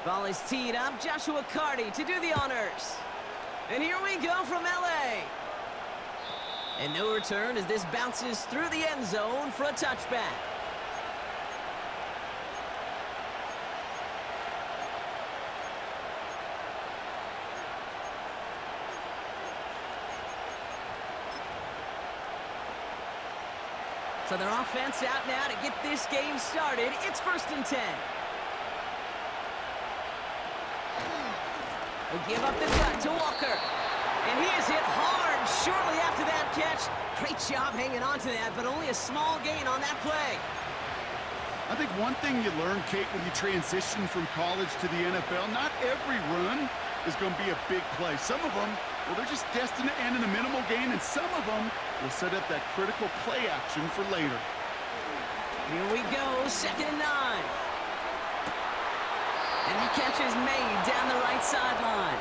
Ball is teed up. Joshua Carty to do the honors. And here we go from LA. And no return as this bounces through the end zone for a touchback. So their offense out now to get this game started. It's 1st and 10. Will give up the gut to Walker. And he is hit hard shortly after that catch. Great job hanging on to that, but only a small gain on that play. I think one thing you learn, Kate, when you transition from college to the NFL, not every run is going to be a big play. Some of them, well, they're just destined to end in a minimal gain, and some of them will set up that critical play action for later. Here we go, 2nd and 9. And the catch is made down the right sideline.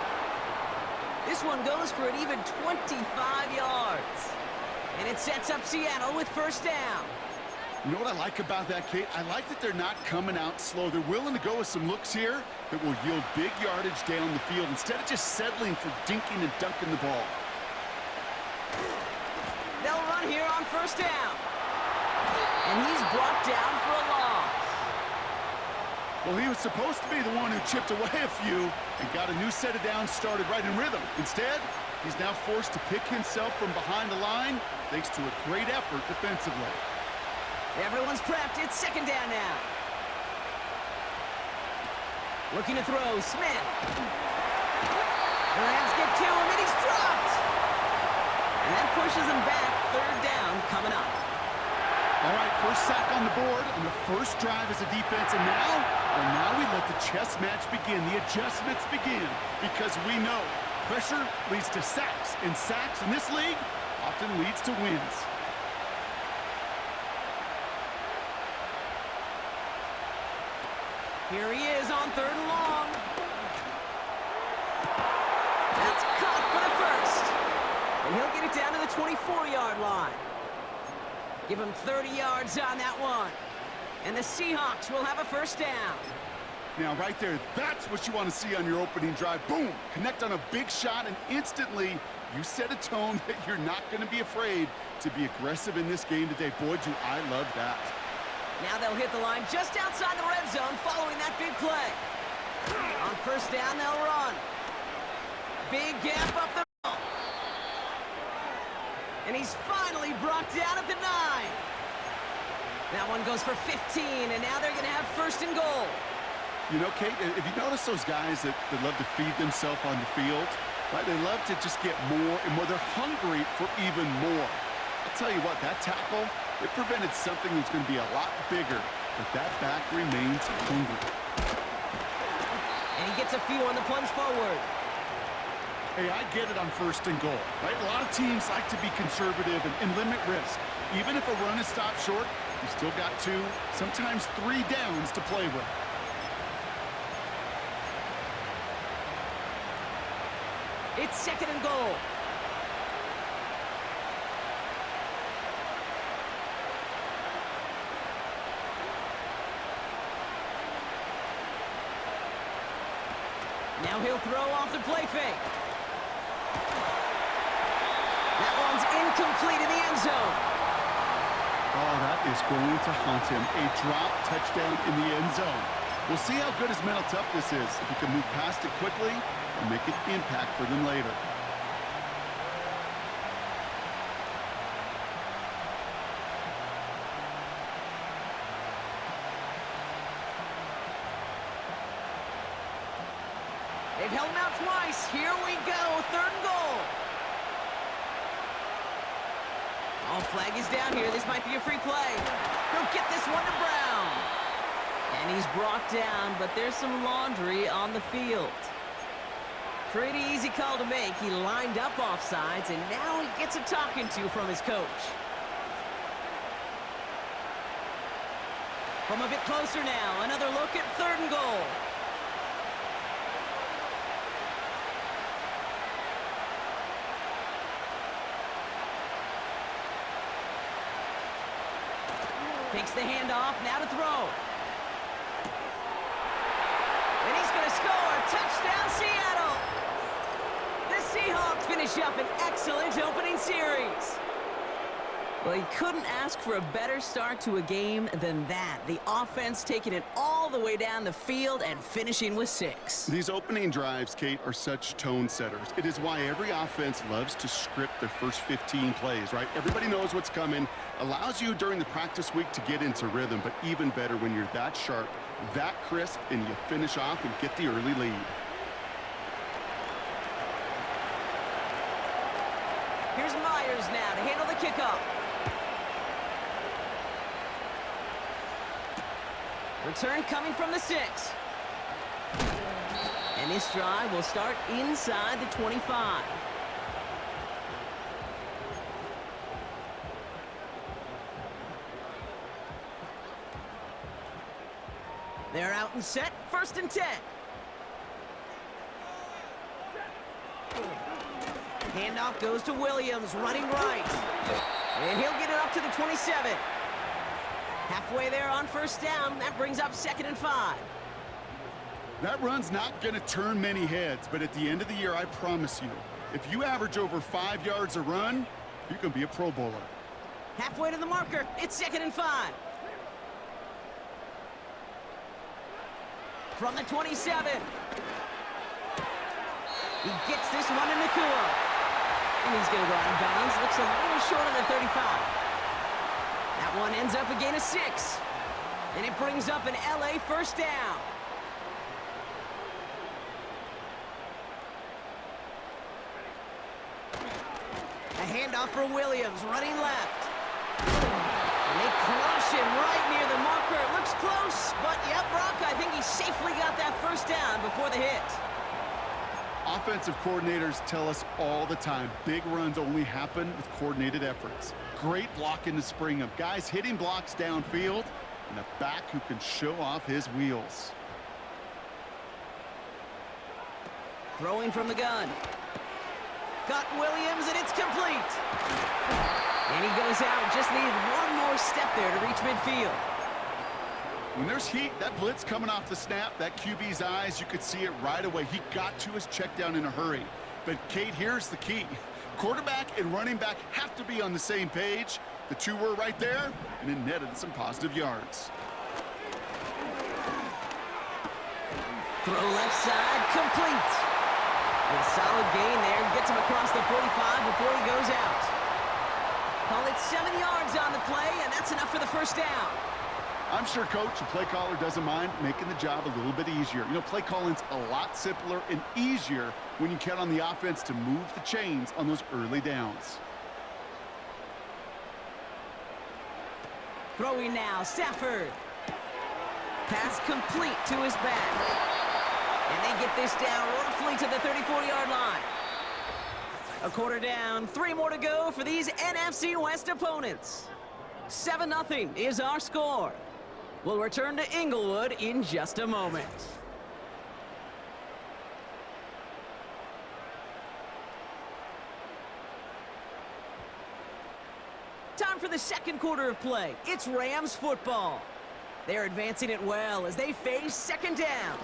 This one goes for an even 25 yards. And it sets up Seattle with 1st down. You know what I like about that, Kate? I like that they're not coming out slow. They're willing to go with some looks here that will yield big yardage down the field instead of just settling for dinking and dunking the ball. They'll run here on 1st down. And he's brought down for a loss. Well, he was supposed to be the one who chipped away a few and got a new set of downs started right in rhythm. Instead, he's now forced to pick himself from behind the line thanks to a great effort defensively. Everyone's prepped. It's 2nd down now. Looking to throw. Smith. The Rams get to him, and he's dropped. And that pushes him back. 3rd down coming up. All right, first sack on the board, and the first drive as a defense. And now we let the chess match begin. The adjustments begin because we know pressure leads to sacks, and sacks in this league often leads to wins. Here he is on 3rd and long. That's caught for the 1st. And he'll get it down to the 24-yard line. Give him 30 yards on that one. And the Seahawks will have a 1st down. Now, right there, that's what you want to see on your opening drive. Boom! Connect on a big shot, and instantly you set a tone that you're not going to be afraid to be aggressive in this game today. Boy, do I love that. Now they'll hit the line just outside the red zone following that big play. On 1st down, they'll run. Big gap up the middle. And he's finally brought down at the 9. That one goes for 15, and now they're going to have 1st and goal. You know, Kate, if you notice those guys that love to feed themselves on the field, right? They love to just get more and more. They're hungry for even more. I'll tell you what, that tackle, it prevented something that's going to be a lot bigger, but that back remains hungry. And he gets a few on the plunge forward. Hey, I get it on 1st and goal, right? A lot of teams like to be conservative and limit risk. Even if a run is stopped short, you still got 2, sometimes 3 downs to play with. It's 2nd and goal. Now he'll throw off the play fake. That one's incomplete in the end zone. Oh, that is going to haunt him. A drop touchdown in the end zone. We'll see how good his mental toughness is if he can move past it quickly and make an impact for them later. They've held him out twice. Here we go. 3rd and goal. Oh, flag is down here. This might be a free play. He'll get this one to Brown. And he's brought down, but there's some laundry on the field. Pretty easy call to make. He lined up offsides, and now he gets a talking to from his coach. From a bit closer now, another look at 3rd and goal. Takes the handoff, now to throw. And he's going to score. finish up an excellent opening series. Well, he couldn't ask for a better start to a game than that. The offense taking it all the way down the field and finishing with 6. These opening drives, Kate, are such tone setters. It is why every offense loves to script their first 15 plays, right? Everybody knows what's coming. Allows you during the practice week to get into rhythm, but even better when you're that sharp, that crisp, and you finish off and get the early lead. Here's Myers now to handle the kickoff. Return coming from the 6. And this drive will start inside the 25. They're out and set. 1st and 10. Handoff goes to Williams, running right. And he'll get it up to the 27. Halfway there on 1st down. That brings up 2nd and 5. That run's not going to turn many heads, but at the end of the year, I promise you, if you average over 5 yards a run, you can be a Pro Bowler. Halfway to the marker. It's 2nd and 5. From the 27. He gets this one in the Nakua. And he's going to go out of bounds. Looks a little short of the 35. That one ends up a gain of 6. And it brings up an LA 1st down. A handoff for Williams, running left. And they crush him right near the marker. It looks close, but yep, Brock, I think he safely got that 1st down before the hit. Offensive coordinators tell us all the time, big runs only happen with coordinated efforts. Great block in the spring of guys hitting blocks downfield and a back who can show off his wheels. Throwing from the gun. Got Williams, and it's complete. And he goes out. Just needed one more step there to reach midfield. When there's heat, that blitz coming off the snap, that QB's eyes, you could see it right away. He got to his check down in a hurry. But, Kate, here's the key. Quarterback and running back have to be on the same page. The two were right there, and it netted some positive yards. Throw left side, complete. A solid gain there. Gets him across the 45 before he goes out. Call it 7 yards on the play, and that's enough for the 1st down. I'm sure Coach, the play caller, doesn't mind making the job a little bit easier. You know, play calling's a lot simpler and easier when you count on the offense to move the chains on those early downs. Throwing now, Stafford. Pass complete to his back. And they get this down roughly to the 34-yard line. A quarter down, 3 more to go for these NFC West opponents. 7-0 is our score. We'll return to Inglewood in just a moment. Time for the 2nd quarter of play. It's Rams football. They're advancing it well as they face 2nd down.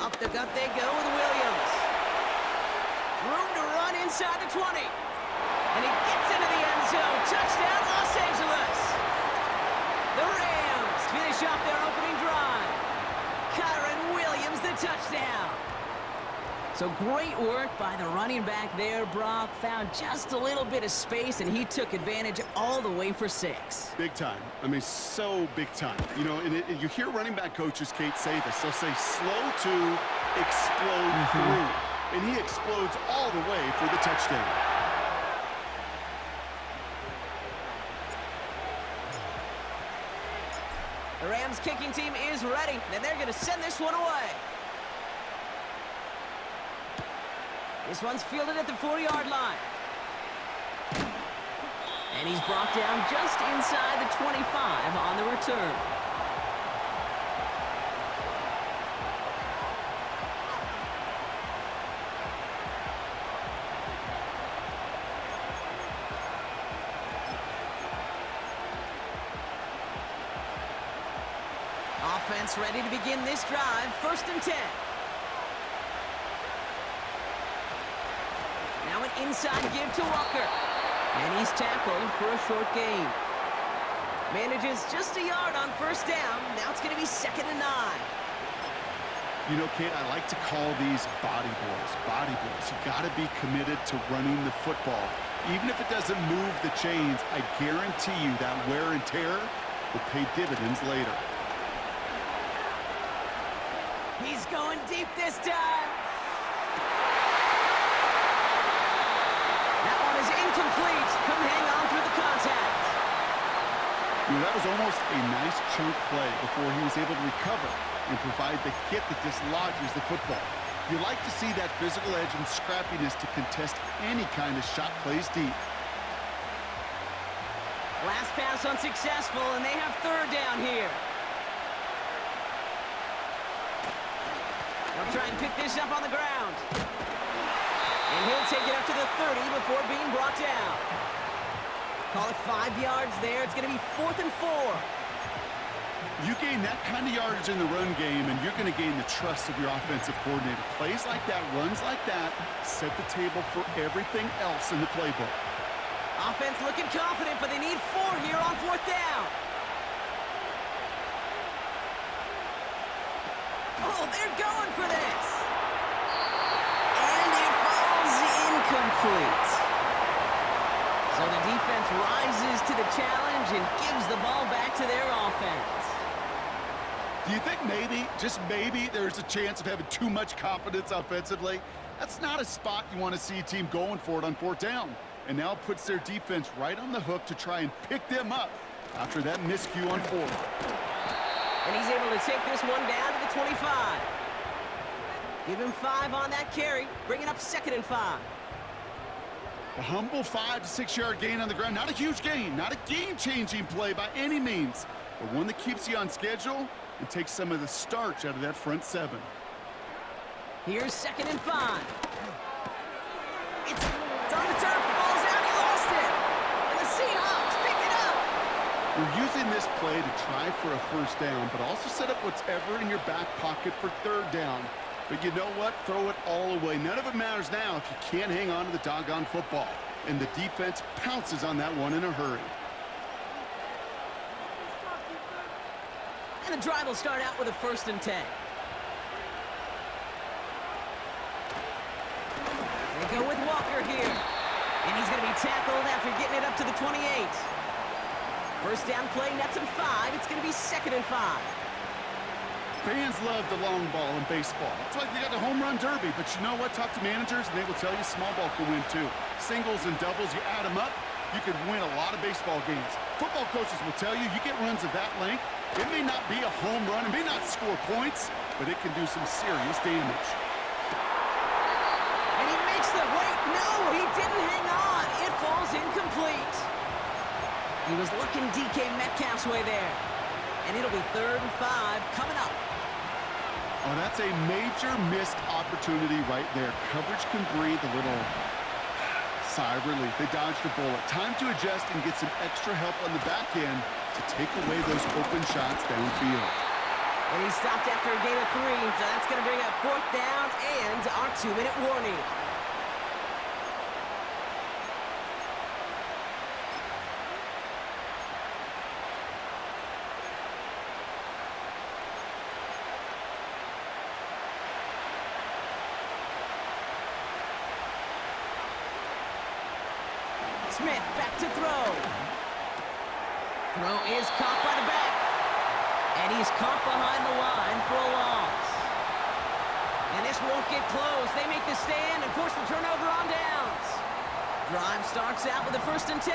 Up the gut they go with Williams. Room to run inside the 20. And he gets into the end zone. Touchdown, Los Angeles. The Rams finish off their opening drive. Kyron Williams, the touchdown. So great work by the running back there, Brock. Found just a little bit of space, and he took advantage all the way for 6. Big time. I mean, so big time. You know, and you hear running back coaches, Kate, say this. They'll say slow to explode through. And he explodes all the way for the touchdown. The Rams kicking team is ready, and they're going to send this one away. This one's fielded at the 4-yard line. And he's brought down just inside the 25 on the return. Offense ready to begin this drive. 1st and 10. Now an inside give to Walker. And he's tackled for a short gain. Manages just a yard on first down. Now it's going to be 2nd and 9. You know, Kate, I like to call these body boys. Body boys. You got to be committed to running the football. Even if it doesn't move the chains, I guarantee you that wear and tear will pay dividends later. He's going deep this time. That one is incomplete. Come hang on through the contact. You know, that was almost a nice chunk play before he was able to recover and provide the hit that dislodges the football. You like to see that physical edge and scrappiness to contest any kind of shot plays deep. Last pass unsuccessful, and they have 3rd down here. They'll try and pick this up on the ground. And he'll take it up to the 30 before being brought down. Call it 5 yards there. It's going to be 4th and 4. You gain that kind of yardage in the run game, and you're going to gain the trust of your offensive coordinator. Plays like that, runs like that, set the table for everything else in the playbook. Offense looking confident, but they need 4 here on 4th down. Oh, they're going for this. And it falls incomplete. So the defense rises to the challenge and gives the ball back to their offense. Do you think maybe, just maybe, there's a chance of having too much confidence offensively? That's not a spot you want to see a team going for it on 4th down. And now it puts their defense right on the hook to try and pick them up after that miscue on 4th. And he's able to take this one down to the 25. Give him 5 on that carry, bringing up 2nd and 5. A humble 5 to 6 yard gain on the ground. Not a huge gain, not a game-changing play by any means, but one that keeps you on schedule and takes some of the starch out of that front 7. Here's 2nd and 5. It's on the turf. The ball's out. He lost it. And the Seahawks pick it up. You're using this play to try for a 1st down, but also set up whatever in your back pocket for 3rd down. But you know what? Throw it all away. None of it matters now if you can't hang on to the doggone football. And the defense pounces on that one in a hurry. And the drive will start out with a 1st and 10. They go with Walker here. And he's going to be tackled after getting it up to the 28. 1st down play, nets him 5. It's going to be 2nd and 5. Fans love the long ball in baseball. That's why they got the home run derby. But you know what? Talk to managers, and they will tell you small ball can win too. Singles and doubles, you add them up, you could win a lot of baseball games. Football coaches will tell you, you get runs of that length, it may not be a home run, it may not score points, but it can do some serious damage. And he makes the wait. No, he didn't hang on. It falls incomplete. He was looking DK Metcalf's way there. And it'll be 3rd and 5 coming up. Oh, that's a major missed opportunity right there. Coverage can breathe a little sigh of relief. They dodged a bullet. Time to adjust and get some extra help on the back end to take away those open shots downfield. And he stopped after a gain of 3, so that's going to bring up 4th down and our 2-minute warning. Smith back to throw. Throw is caught by the back. And he's caught behind the line for a loss. And this won't get close. They make the stand and force the turnover on downs. Drive starts out with a 1st and 10.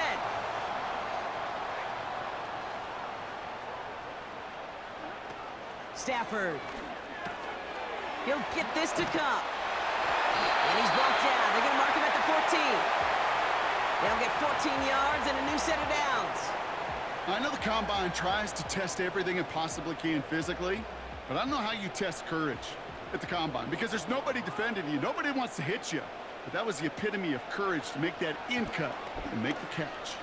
Stafford. He'll get this to Cup. And he's brought down. They're going to mark him at the 14. They'll get 14 yards and a new set of downs. I know the Combine tries to test everything it possibly can physically, but I don't know how you test courage at the Combine because there's nobody defending you. Nobody wants to hit you. But that was the epitome of courage to make that in cut and make the catch.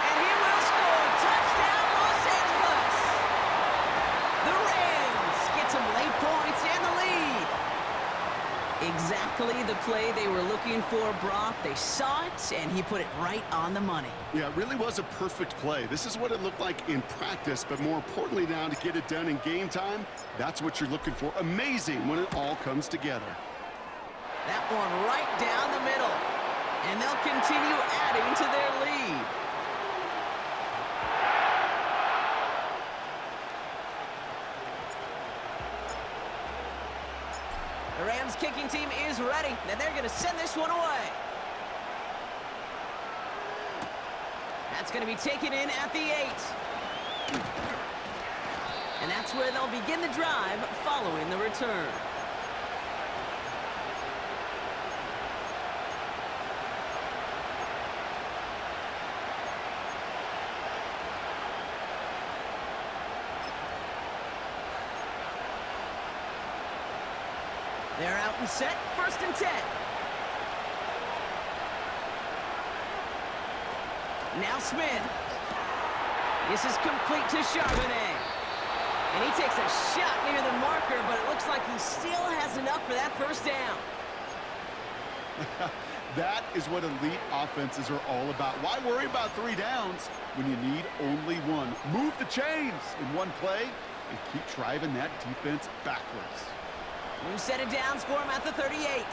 And he will score. Touchdown, Los Angeles. The Rams get some late points and the lead. Exactly the play they were looking for, Brock. They saw it, and he put it right on the money. Yeah, it really was a perfect play. This is what it looked like in practice, but more importantly now, to get it done in game time, that's what you're looking for. Amazing when it all comes together. That one right down the middle. And they'll continue adding to their lead. The Rams kicking team is ready, and they're going to send this one away. That's going to be taken in at the 8. And that's where they'll begin the drive following the return. They're out and set, 1st and 10. Now Smith. This is complete to Charbonnet. And he takes a shot near the marker, but it looks like he still has enough for that 1st down. That is what elite offenses are all about. Why worry about 3 downs when you need only 1? Move the chains in one play and keep driving that defense backwards. New set of downs for him at the 38.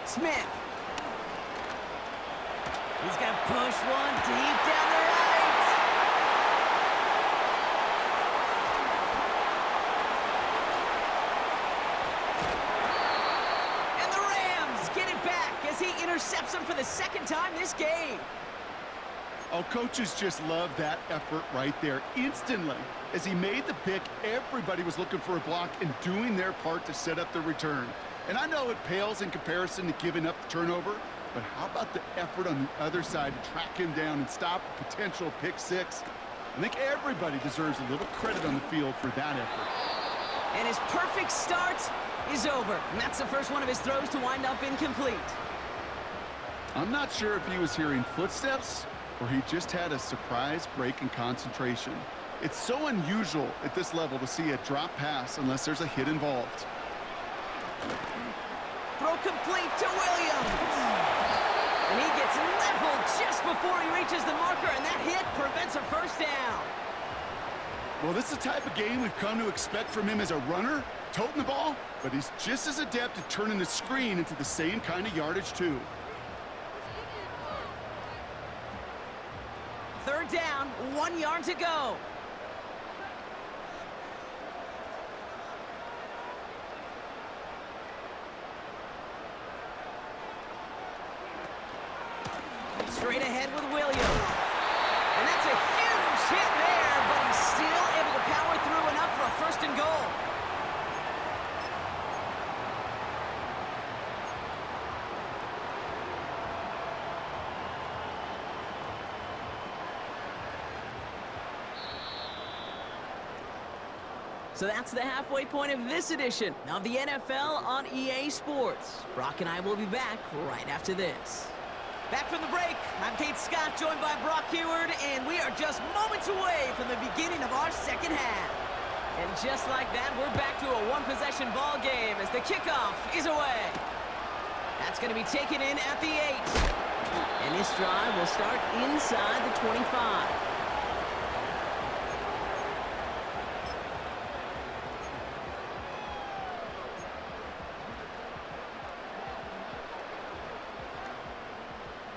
Smith. He's going to push one deep down the right. And the Rams get it back as he intercepts him for the 2nd time this game. Oh, coaches just love that effort right there. Instantly, as he made the pick, everybody was looking for a block and doing their part to set up the return. And I know it pales in comparison to giving up the turnover, but how about the effort on the other side to track him down and stop a potential pick 6? I think everybody deserves a little credit on the field for that effort. And his perfect start is over. And that's the first one of his throws to wind up incomplete. I'm not sure if he was hearing footsteps or he just had a surprise break in concentration. It's so unusual at this level to see a drop pass unless there's a hit involved. Throw complete to Williams. And he gets leveled just before he reaches the marker, and that hit prevents a 1st down. Well, this is the type of game we've come to expect from him as a runner, toting the ball, but he's just as adept at turning the screen into the same kind of yardage, too. 3rd down, 1 yard to go. Straight ahead with Williams. And that's a huge hit there, but he's still able to power through enough for a 1st and goal. So that's the halfway point of this edition of the NFL on EA Sports. Brock and I will be back right after this. Back from the break, I'm Kate Scott, joined by Brock Heward, and we are just moments away from the beginning of our 2nd half. And just like that, we're back to a 1-possession ball game as the kickoff is away. That's going to be taken in at the 8. And this drive will start inside the 25.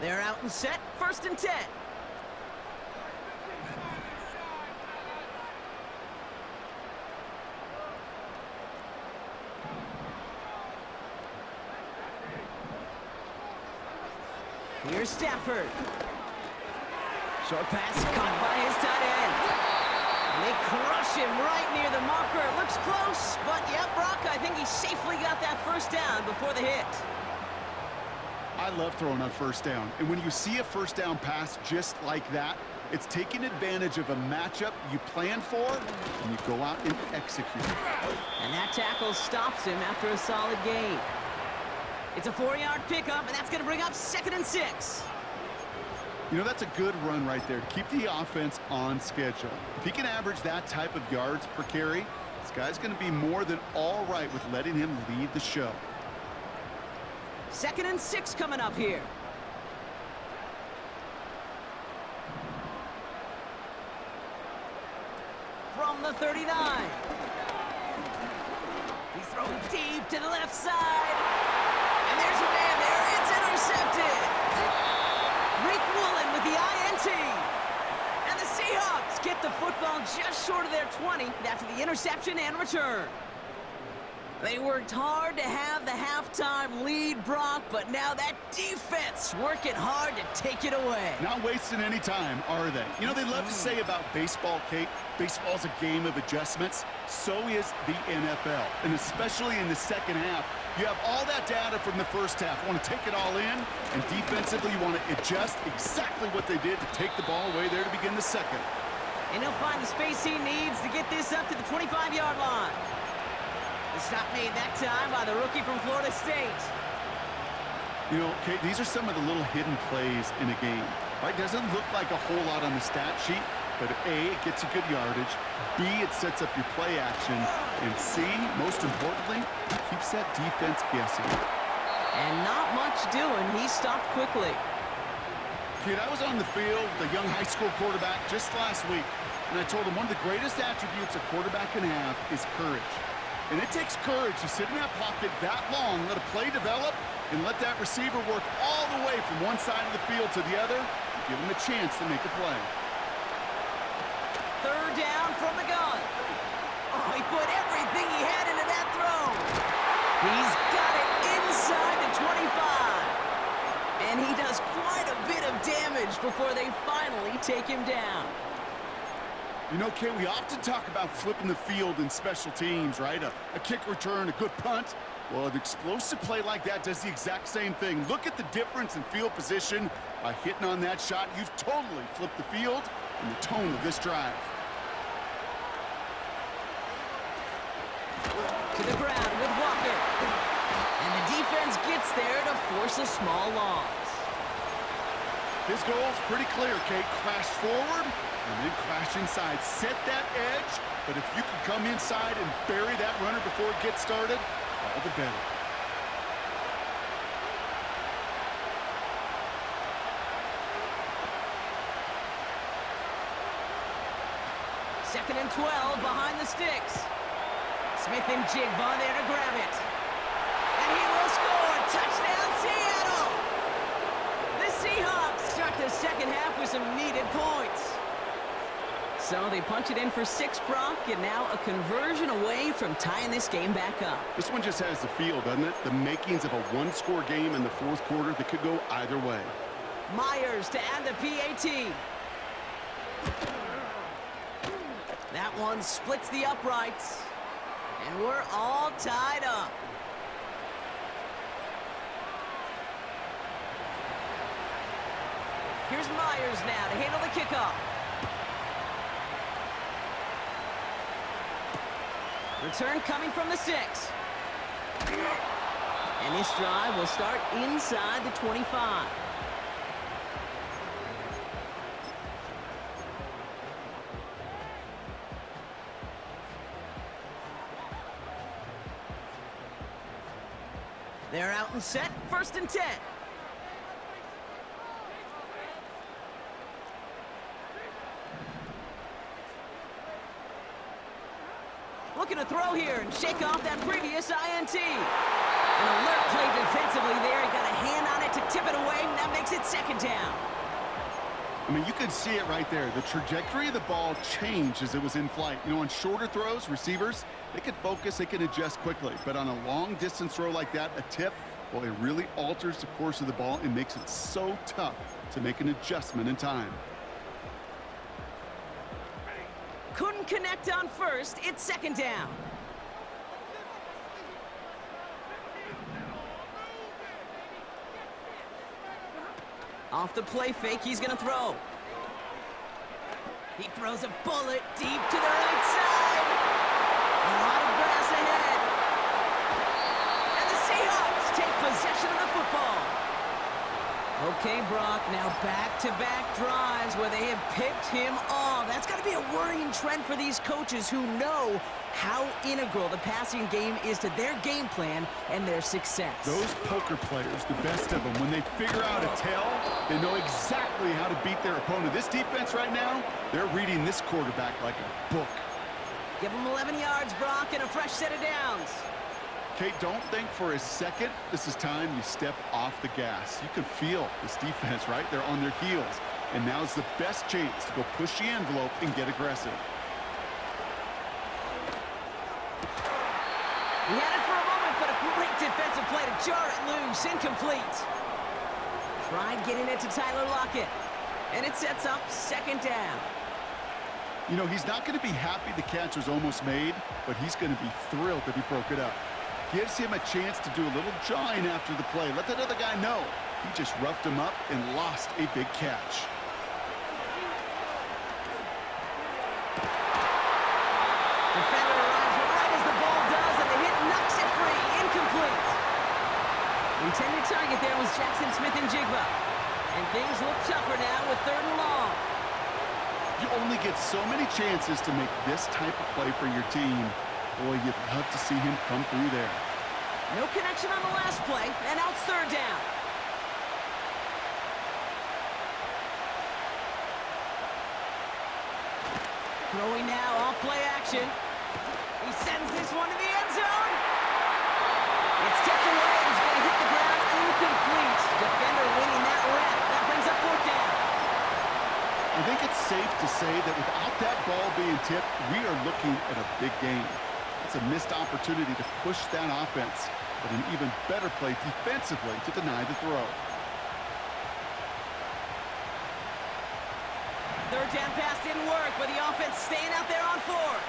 They're out and set, 1st and 10. Here's Stafford. Short pass caught by his tight end. And they crush him right near the marker. It looks close, but yeah, Brock, I think he safely got that 1st down before the hit. I love throwing on 1st down. And when you see a 1st down pass just like that, it's taking advantage of a matchup you plan for, and you go out and execute. And that tackle stops him after a solid gain. It's a 4-yard pickup, and that's going to bring up 2nd and 6. You know, that's a good run right there to keep the offense on schedule. If he can average that type of yards per carry, this guy's going to be more than all right with letting him lead the show. 2nd and 6 coming up here. From the 39. He's throwing deep to the left side. And there's a man there. It's intercepted. Rick Woolen with the INT. And the Seahawks get the football just short of their 20 after the interception and return. They worked hard to have the halftime lead, Brock, but now that defense working hard to take it away. Not wasting any time, are they? You know, they love to say about baseball, Kate, baseball's a game of adjustments. So is the NFL. And especially in the second half, you have all that data from the first half. You want to take it all in, and defensively, you want to adjust exactly what they did to take the ball away there to begin the second. And he'll find the space he needs to get this up to the 25-yard line. The stop made that time by the rookie from Florida State. You know, Kate, these are some of the little hidden plays in a game. Right? Doesn't look like a whole lot on the stat sheet, but A, it gets you good yardage. B, it sets up your play action. And C, most importantly, it keeps that defense guessing. And not much doing. He stopped quickly. Kid, I was on the field with a young high school quarterback just last week, and I told him one of the greatest attributes a quarterback can have is courage. And it takes courage to sit in that pocket that long, let a play develop, and let that receiver work all the way from one side of the field to the other, and give him a chance to make a play. 3rd down from the gun. Oh, he put everything he had into that throw. He's got it inside the 25. And he does quite a bit of damage before they finally take him down. You know, Kate, we often talk about flipping the field in special teams, right? A kick return, a good punt. Well, an explosive play like that does the exact same thing. Look at the difference in field position. By hitting on that shot, you've totally flipped the field and the tone of this drive. To the ground with Walker. And the defense gets there to force a small loss. His goal's pretty clear, Kate. Crash forward and then crash inside. Set that edge, but if you can come inside and bury that runner before it gets started, all the better. Second and 12 behind the sticks. Smith and Jigba there to grab it. And he will score. Touchdown, Seattle! The Seahawks start the second half with some needed points. So they punch it in for 6, Brock, and now a conversion away from tying this game back up. This one just has the feel, doesn't it? The makings of a one-score game in the fourth quarter that could go either way. Myers to add the PAT. That one splits the uprights. And we're all tied up. Here's Myers now to handle the kickoff. Return coming from the 6. And this drive will start inside the 25. They're out and set, 1st and 10. Looking to throw here and shake off that previous INT. An alert play defensively there. He got a hand on it to tip it away, and that makes it 2nd down. I mean, you can see it right there. The trajectory of the ball changed as it was in flight. You know, on shorter throws, receivers, they can focus, they can adjust quickly. But on a long-distance throw like that, a tip, well, it really alters the course of the ball and makes it so tough to make an adjustment in time. Couldn't connect on 1st. It's 2nd down. Off the play fake, he's going to throw. He throws a bullet deep to the right side. A lot of grass ahead. And the Seahawks take possession of the football. Okay, Brock, now back-to-back drives where they have picked him off. That's got to be a worrying trend for these coaches who know how integral the passing game is to their game plan and their success. Those poker players, the best of them, when they figure out a tell, they know exactly how to beat their opponent. This defense right now, they're reading this quarterback like a book. Give him 11 yards, Brock, and a fresh set of downs. Kate, don't think for a second this is time you step off the gas. You can feel this defense, right? They're on their heels. And now's the best chance to go push the envelope and get aggressive. He had it for a moment, but a great defensive play to jar it loose. Incomplete. Tried getting it to Tyler Lockett. And it sets up second down. You know, he's not going to be happy the catch was almost made, but he's going to be thrilled that he broke it up. Gives him a chance to do a little jawing after the play. Let that other guy know. He just roughed him up and lost a big catch. Defender arrives right as the ball does, and the hit knocks it free. Incomplete. Intended target there was Jackson Smith-Njigba. And things look tougher now with 3rd and long. You only get so many chances to make this type of play for your team. Boy, you'd love to see him come through there. No connection on the last play, and now it's 3rd down. Throwing now off play action. He sends this one to the end zone. It's tipped away. He's going to hit the ground incomplete. Defender winning that rep. That brings up 4th down. I think it's safe to say that without that ball being tipped, we are looking at a big game. It's a missed opportunity to push that offense, but an even better play defensively to deny the throw. 3rd down pass didn't work, but the offense staying out there on 4th.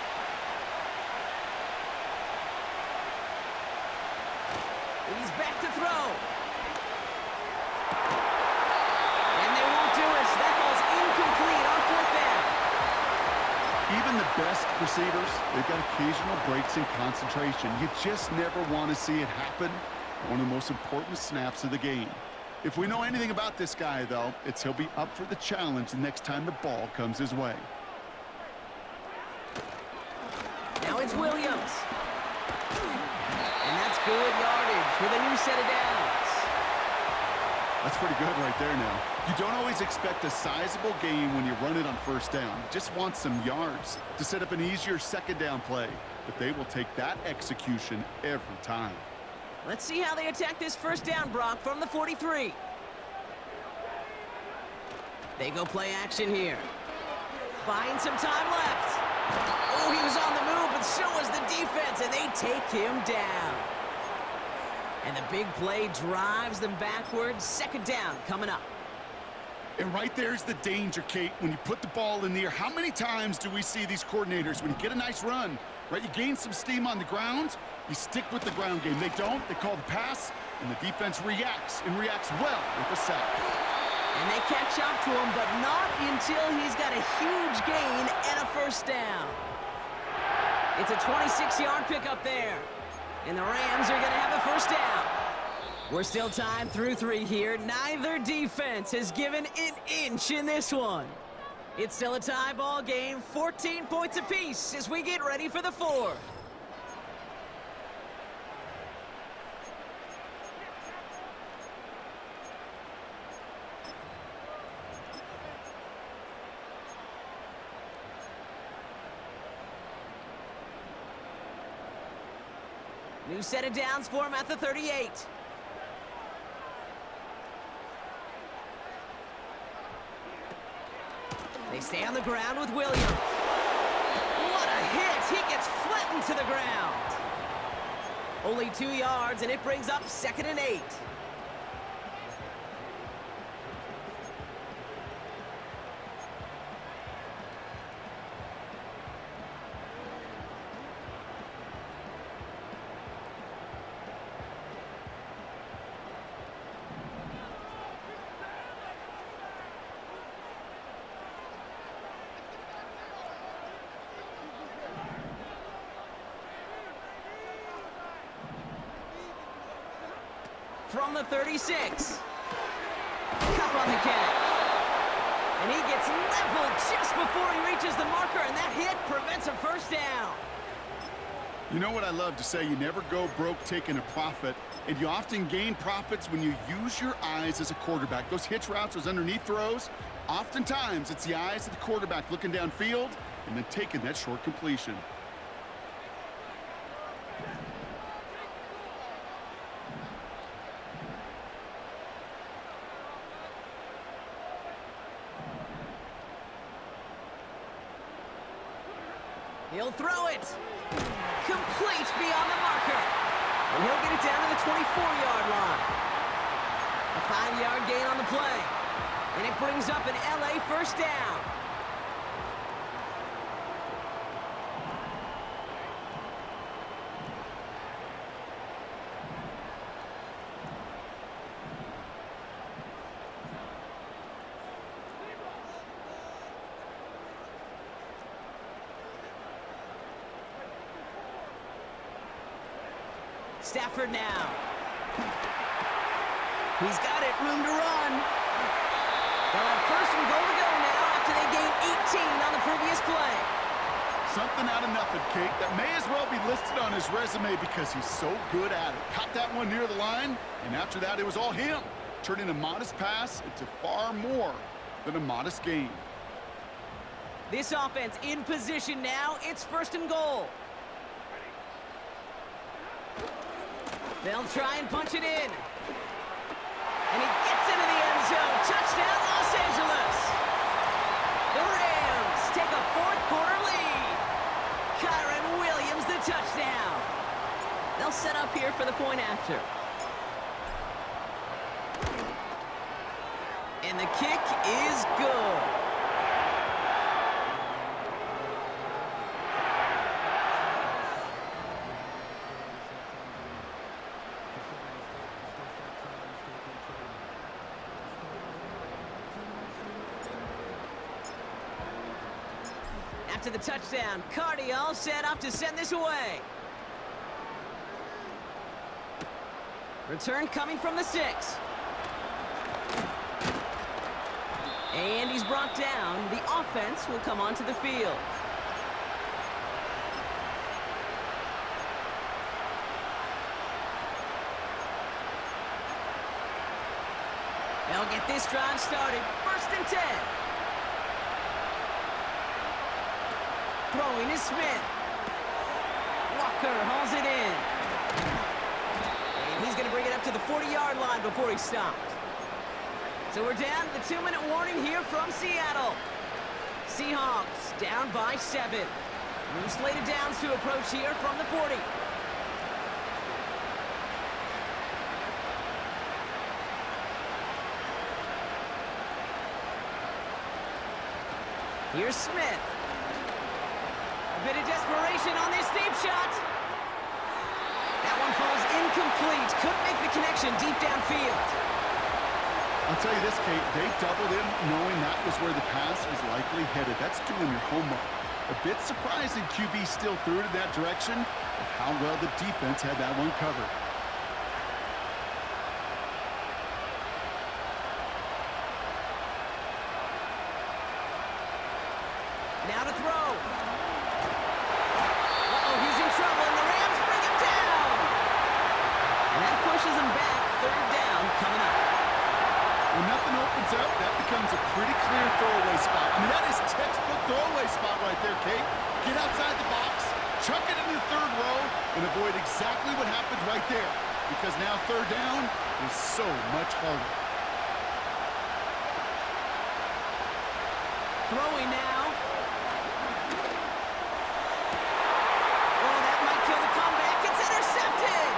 He's back to throw. And they won't do it. That ball's incomplete on 4th down. Even the best receivers, they've got occasional breaks in concentration. You just never want to see it happen. One of the most important snaps of the game. If we know anything about this guy, though, it's he'll be up for the challenge the next time the ball comes his way. Now it's Williams. And that's good yardage with a new set of downs. That's pretty good right there now. You don't always expect a sizable gain when you run it on 1st down. You just want some yards to set up an easier 2nd down play. But they will take that execution every time. Let's see how they attack this 1st down, Brock, from the 43. They go play action here. Buying some time left. Oh, he was on the move, but so was the defense, and they take him down. And the big play drives them backwards. 2nd down coming up. And right there's the danger, Kate. When you put the ball in the air, how many times do we see these coordinators, when you get a nice run, right, you gain some steam on the ground, you stick with the ground game. They don't, they call the pass, and the defense reacts, and reacts well with a sack. And they catch up to him, but not until he's got a huge gain and a 1st down. It's a 26-yard pickup there. And the Rams are going to have a 1st down. We're still tied through 3 here. Neither defense has given an inch in this one. It's still a tie ball game, 14 points apiece as we get ready for the 4th. New set of downs for him at the 38. They stay on the ground with Williams. What a hit! He gets flattened to the ground. Only 2 yards, and it brings up 2nd and 8. From the 36. up on the catch. And he gets leveled just before he reaches the marker, and that hit prevents a first down. You know what I love to say? You never go broke taking a profit, and you often gain profits when you use your eyes as a quarterback. Those hitch routes, those underneath throws, oftentimes it's the eyes of the quarterback looking downfield and then taking that short completion. He'll throw it. Complete beyond the marker. And he'll get it down to the 24-yard line. A 5-yard gain on the play. And it brings up an LA first down. Stafford now. He's got it, room to run. They'll have first and goal to go now after they gained 18 on the previous play. Something out of nothing, Kate. That may as well be listed on his resume because he's so good at it. Caught that one near the line, and after that it was all him, turning a modest pass into far more than a modest gain. This offense in position now. It's first and goal. They'll try and punch it in. And he gets into the end zone. Touchdown, Los Angeles. The Rams take a fourth-quarter lead. Kyron Williams, the touchdown. They'll set up here for the point after. And the kick is good. After the touchdown, Cardi all set up to send this away. Return coming from the 6. And he's brought down. The offense will come onto the field. They'll get this drive started. First and 10. Throwing is Smith. Walker hauls it in. And he's going to bring it up to the 40-yard line before he stopped. So we're down to the 2-minute warning here from Seattle. Seahawks down by 7. New slated downs to approach here from the 40. Here's Smith. A bit of desperation on this deep shot. That one falls incomplete. Couldn't make the connection deep downfield. I'll tell you this, Kate, they doubled him knowing that was where the pass was likely headed. That's doing your homework. A bit surprising QB still threw it in that direction, but how well the defense had that one covered. Now to throw. Uh-oh, he's in trouble, and the Rams bring him down. And that pushes him back. Third down coming up. When nothing opens up, that becomes a pretty clear throwaway spot. I mean, that is textbook throwaway spot right there, Kate. Get outside the box, chuck it into the third row, and avoid exactly what happened right there. Because now third down is so much harder. Throwing now. Oh, that might kill the comeback. It's intercepted.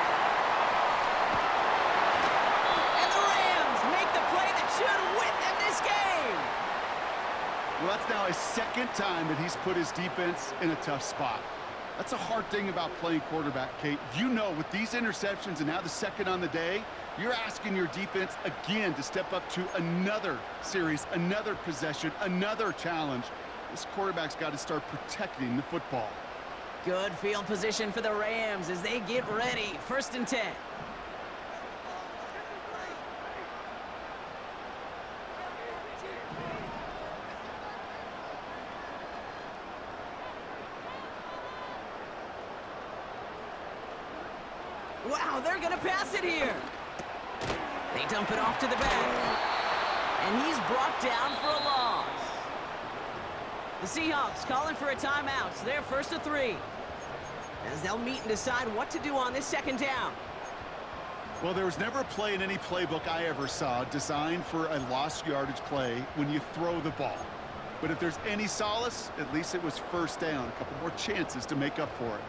And the Rams make the play that should win them this game. Well, that's now his second time that he's put his defense in a tough spot. That's a hard thing about playing quarterback, Kate. You know, with these interceptions and now the second on the day, you're asking your defense again to step up to another series, another possession, another challenge. This quarterback's got to start protecting the football. Good field position for the Rams as they get ready. First and 10. Wow, they're going to pass it here. They dump it off to the back. And he's brought down for a loss. The Seahawks calling for a timeout, so they're first to 3. As they'll meet and decide what to do on this second down. Well, there was never a play in any playbook I ever saw designed for a lost yardage play when you throw the ball. But if there's any solace, at least it was first down. A couple more chances to make up for it.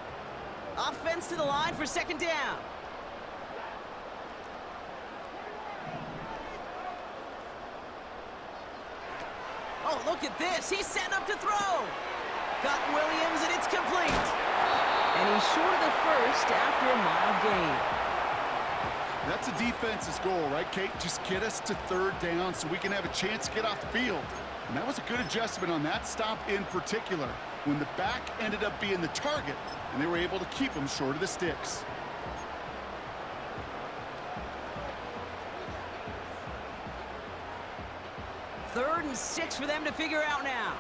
Offense to the line for second down. Oh, look at this. He's setting up to throw. Got Williams, and it's complete. And he's short of the first after a mild gain. That's a defense's goal, right, Kate? Just get us to third down so we can have a chance to get off the field. And that was a good adjustment on that stop in particular, when the back ended up being the target, and they were able to keep him short of the sticks. Third and 6 for them to figure out now.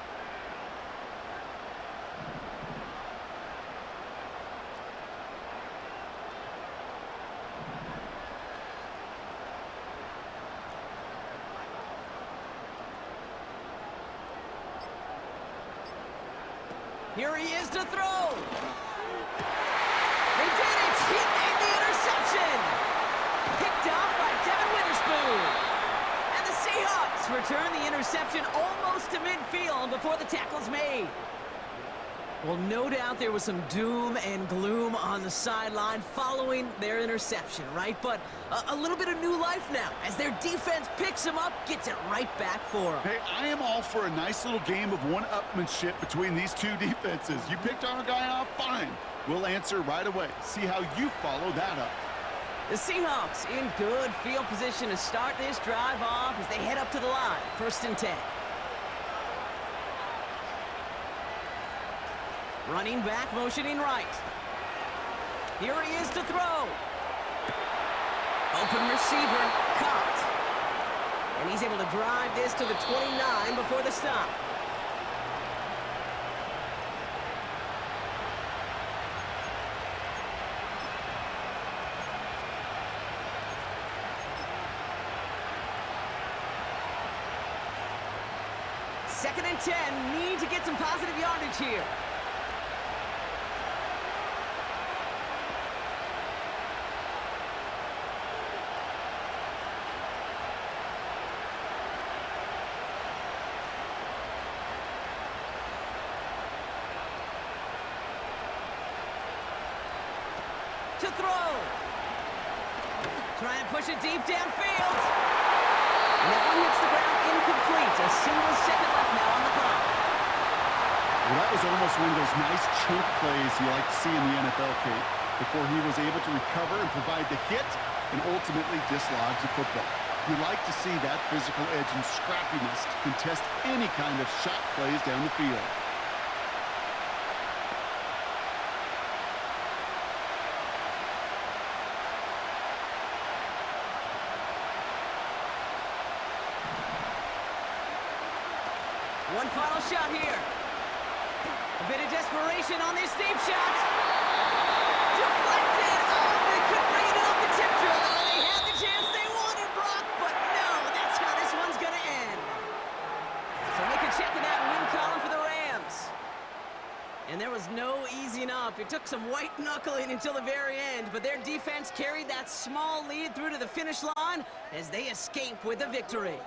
Here he is to throw. They did it. He made the interception. Picked off by Devin Witherspoon. And the Seahawks return the interception almost to midfield before the tackle's made. Well, no doubt there was some doom and gloom on the sideline following their interception, right? But a little bit of new life now as their defense picks him up, gets it right back for them. Hey, I am all for a nice little game of one-upmanship between these two defenses. You picked our guy off, fine. We'll answer right away. See how you follow that up. The Seahawks in good field position to start this drive off as they head up to the line. First and 10. Running back, motioning right. Here he is to throw. Open receiver, caught. And he's able to drive this to the 29 before the stop. Second and 10, need to get some positive yardage here. To throw. Try and push it deep downfield. And that one hits the ground incomplete. A single second left now on the clock. Well, that was almost one of those nice chunk plays you like to see in the NFL, Kate, before he was able to recover and provide the hit and ultimately dislodge the football. You like to see that physical edge and scrappiness to contest any kind of shot plays down the field. One final shot here. A bit of desperation on this deep shot. Deflected. Oh, they couldn't bring it off the tip drill. Oh, they had the chance they wanted, Brock, but no, that's how this one's going to end. So make a check in that win column for the Rams. And there was no easing up. It took some white knuckling until the very end, but their defense carried that small lead through to the finish line as they escape with a victory.